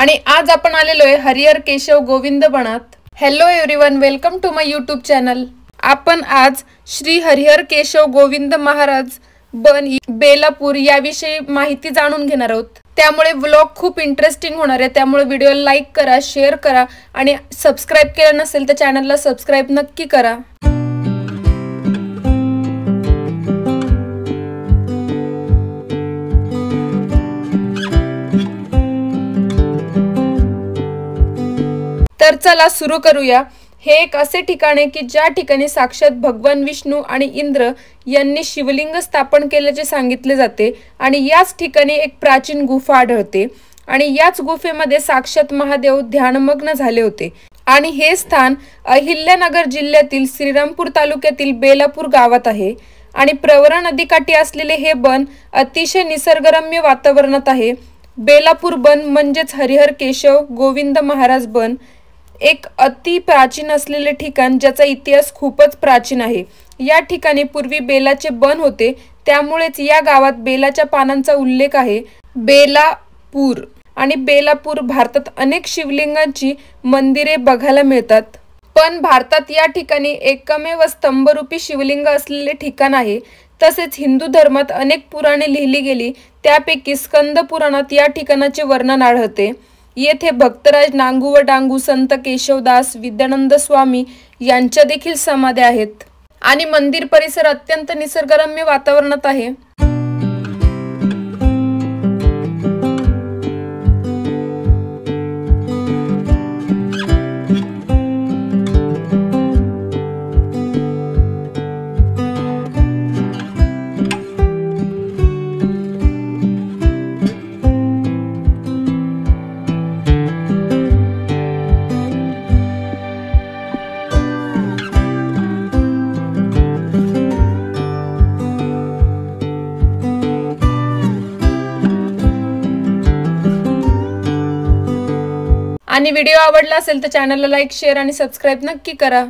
आणि आज आपण आलेलो आहे हरिहर केशव गोविंद बनात। Hello everyone, welcome to my YouTube channel. आपण आज श्री हरिहर केशव गोविंद महाराज बन बेलापूर याविषयी माहिती जाणून घेणार आहोत। त्यामुळे व्लॉग खूप इंटरेस्टिंग होणार आहे, त्यामुळे व्हिडिओला लाईक करा, शेअर करा आणि सबस्क्राइब केलं नसेल तर चॅनलला सबस्क्राइब नक्की करा। तर चला सुरू करूया। हे एक असे ठिकाण आहे की ज्या ठिकाणी साक्षात भगवान विष्णू आणि इंद्र यांनी शिवलिंग स्थापन केल्याचे सांगितले जाते आणि याच ठिकाणी एक प्राचीन गुफा आढळते आणि याच गुफेमध्ये साक्षात महादेव ध्यानमग्न झाले होते। आणि हे स्थान अहिल्यानगर जिल्ह्यातील श्रीरामपूर तालुक्यातील बेलापूर गावात आहे आणि प्रवरा नदीकाठी असलेले हे बन अतिशय निसर्गरम्य वातावरणात आहे। बेलापूर बन म्हणजेच हरिहर केशव गोविंद महाराज बन एक अति प्राचीन असलेले ठिकाण ज्याचा इतिहास खूपच प्राचीन आहे। या ठिकाणी पूर्वी बेलाचे बन होते, त्यामुळेच या गावात बेलाच्या पानांचा उल्लेख आहे। बेलापूर आणि बेलापूर भारतात अनेक शिवलिंगांची मंदिरे बघायला मिळतात, पण भारतात या ठिकाणी एकमेव स्तंभरूपी शिवलिंग असलेले ठिकाण आहे। तसेच हिंदू धर्मात अनेक पुराणे लिहिली गेली, त्यापैकी स्कंद पुराणात या ठिकाणाचे वर्णन आढळते। येथे भक्तराज नांगू व डांगू, संत केशवदास, विद्यानंद स्वामी यांच्या देखील समाध्या आहेत आणि मंदिर परिसर अत्यंत निसर्गरम्य वातावरणात आहे। आणि व्हिडिओ आवडला असेल तर चॅनलला लाईक, शेअर आणि सबस्क्राइब नक्की करा।